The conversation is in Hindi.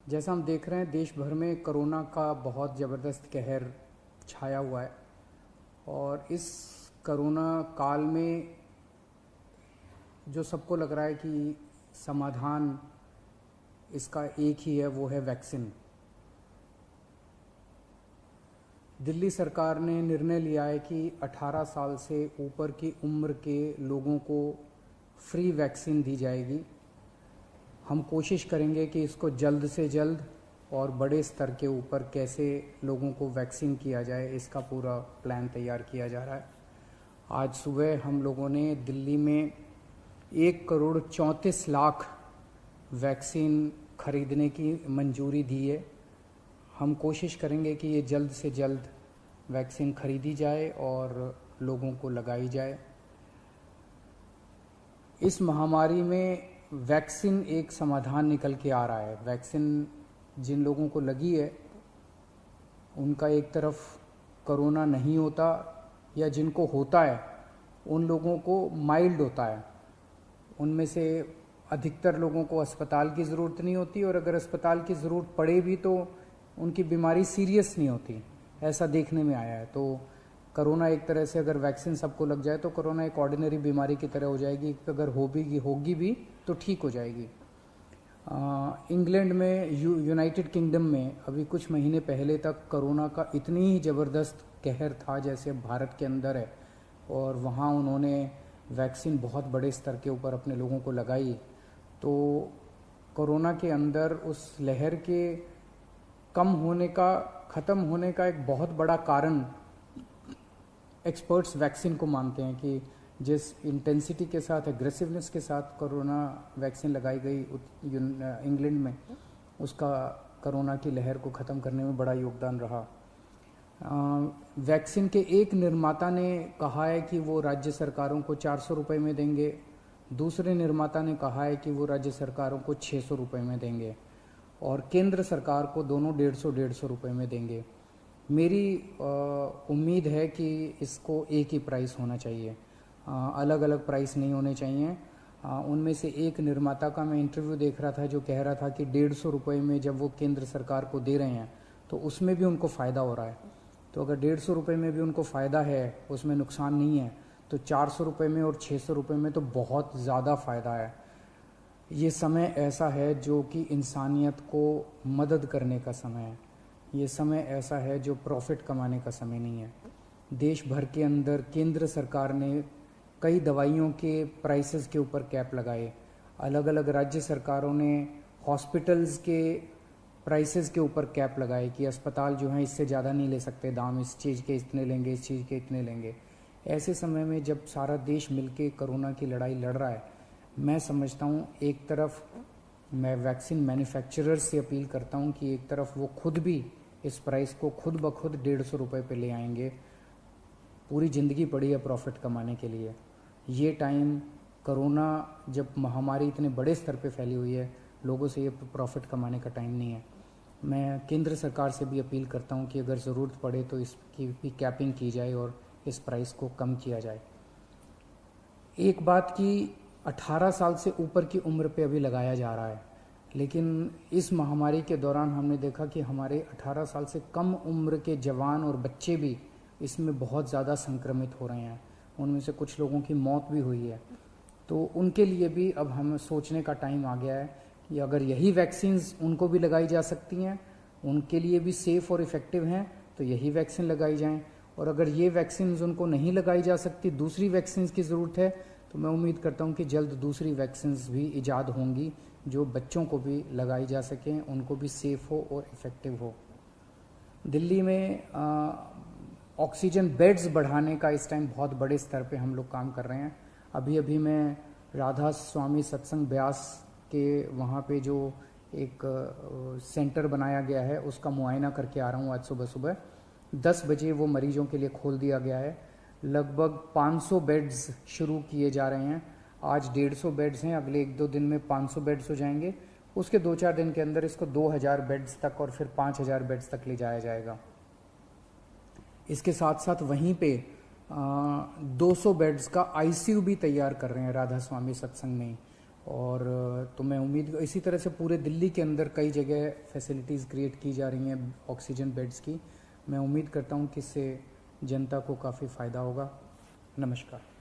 जैसा हम देख रहे हैं देश भर में कोरोना का बहुत ज़बरदस्त कहर छाया हुआ है और इस कोरोना काल में जो सबको लग रहा है कि समाधान इसका एक ही है, वो है वैक्सीन। दिल्ली सरकार ने निर्णय लिया है कि 18 साल से ऊपर की उम्र के लोगों को फ्री वैक्सीन दी जाएगी। हम कोशिश करेंगे कि इसको जल्द से जल्द और बड़े स्तर के ऊपर कैसे लोगों को वैक्सीन किया जाए, इसका पूरा प्लान तैयार किया जा रहा है। आज सुबह हम लोगों ने दिल्ली में 1,34,00,000 वैक्सीन खरीदने की मंजूरी दी है। हम कोशिश करेंगे कि ये जल्द से जल्द वैक्सीन खरीदी जाए और लोगों को लगाई जाए। इस महामारी में वैक्सीन एक समाधान निकल के आ रहा है। वैक्सीन जिन लोगों को लगी है उनका एक तरफ कोरोना नहीं होता, या जिनको होता है उन लोगों को माइल्ड होता है। उनमें से अधिकतर लोगों को अस्पताल की ज़रूरत नहीं होती, और अगर अस्पताल की ज़रूरत पड़े भी तो उनकी बीमारी सीरियस नहीं होती, ऐसा देखने में आया है। तो कोरोना एक तरह से अगर वैक्सीन सबको लग जाए तो कोरोना एक ऑर्डिनरी बीमारी की तरह हो जाएगी। अगर होगी भी तो ठीक हो जाएगी। इंग्लैंड में, यूनाइटेड किंगडम में अभी कुछ महीने पहले तक कोरोना का इतनी ही ज़बरदस्त कहर था जैसे भारत के अंदर है, और वहाँ उन्होंने वैक्सीन बहुत बड़े स्तर के ऊपर अपने लोगों को लगाई। तो कोरोना के अंदर उस लहर के ख़त्म होने का एक बहुत बड़ा कारण एक्सपर्ट्स वैक्सीन को मानते हैं कि जिस इंटेंसिटी के साथ, एग्रेसिवनेस के साथ कोरोना वैक्सीन लगाई गई इंग्लैंड में, उसका कोरोना की लहर को ख़त्म करने में बड़ा योगदान रहा। वैक्सीन के एक निर्माता ने कहा है कि वो राज्य सरकारों को 400 रुपये में देंगे, दूसरे निर्माता ने कहा है कि वो राज्य सरकारों को 600 रुपये में देंगे, और केंद्र सरकार को दोनों 150 रुपये में देंगे। मेरी उम्मीद है कि इसको एक ही प्राइस होना चाहिए, अलग अलग प्राइस नहीं होने चाहिए। उनमें से एक निर्माता का मैं इंटरव्यू देख रहा था जो कह रहा था कि 150 रुपये में जब वो केंद्र सरकार को दे रहे हैं तो उसमें भी उनको फ़ायदा हो रहा है। तो अगर 150 रुपये में भी उनको फ़ायदा है, उसमें नुकसान नहीं है, तो 400 रुपये में और 600 रुपये में तो बहुत ज़्यादा फ़ायदा है। ये समय ऐसा है जो कि इंसानियत को मदद करने का समय है। ये समय ऐसा है जो प्रॉफिट कमाने का समय नहीं है। देश भर के अंदर केंद्र सरकार ने कई दवाइयों के प्राइसेस के ऊपर कैप लगाए। अलग अलग राज्य सरकारों ने हॉस्पिटल्स के प्राइसेस के ऊपर कैप लगाए कि अस्पताल जो हैं इससे ज़्यादा नहीं ले सकते दाम, इस चीज़ के इतने लेंगे, इस चीज़ के इतने लेंगे। ऐसे समय में जब सारा देश मिलके कोरोना की लड़ाई लड़ रहा है, मैं समझता हूँ एक तरफ मैं वैक्सीन मैन्युफैक्चरर्स से अपील करता हूँ कि एक तरफ वो खुद भी इस प्राइस को खुद ब खुद 150 रुपये पे ले आएंगे। पूरी ज़िंदगी पड़ी है प्रॉफिट कमाने के लिए। ये टाइम, कोरोना जब महामारी इतने बड़े स्तर पे फैली हुई है, लोगों से ये प्रॉफिट कमाने का टाइम नहीं है। मैं केंद्र सरकार से भी अपील करता हूँ कि अगर ज़रूरत पड़े तो इसकी भी कैपिंग की जाए और इस प्राइस को कम किया जाए। एक बात कि 18 साल से ऊपर की उम्र पे अभी लगाया जा रहा है, लेकिन इस महामारी के दौरान हमने देखा कि हमारे 18 साल से कम उम्र के जवान और बच्चे भी इसमें बहुत ज़्यादा संक्रमित हो रहे हैं। उनमें से कुछ लोगों की मौत भी हुई है। तो उनके लिए भी अब हमें सोचने का टाइम आ गया है कि अगर यही वैक्सीन्स उनको भी लगाई जा सकती हैं, उनके लिए भी सेफ़ और इफ़ेक्टिव हैं, तो यही वैक्सीन लगाई जाएं। और अगर ये वैक्सीन्स उनको नहीं लगाई जा सकती, दूसरी वैक्सीन्स की ज़रूरत है, तो मैं उम्मीद करता हूँ कि जल्द दूसरी वैक्सीन्स भी ईजाद होंगी जो बच्चों को भी लगाई जा सकें, उनको भी सेफ़ हो और इफ़ेक्टिव हो। दिल्ली में ऑक्सीजन बेड्स बढ़ाने का इस टाइम बहुत बड़े स्तर पे हम लोग काम कर रहे हैं। अभी मैं राधा स्वामी सत्संग ब्यास के वहाँ पे जो एक सेंटर बनाया गया है उसका मुआयना करके आ रहा हूँ। आज सुबह 10 बजे वो मरीजों के लिए खोल दिया गया है। लगभग 500 बेड्स शुरू किए जा रहे हैं। आज 150 बेड्स हैं, अगले 1-2 दिन में 500 बेड्स हो जाएंगे। उसके 2-4 दिन के अंदर इसको 2000 बेड्स तक और फिर 5000 बेड्स तक ले जाया जाएगा। इसके साथ साथ वहीं पे 200 बेड्स का आईसीयू भी तैयार कर रहे हैं राधा स्वामी सत्संग में, और तो मैं उम्मीद इसी तरह से पूरे दिल्ली के अंदर कई जगह फैसिलिटीज़ क्रिएट की जा रही हैं ऑक्सीजन बेड्स की। मैं उम्मीद करता हूं कि इससे जनता को काफ़ी फ़ायदा होगा। नमस्कार।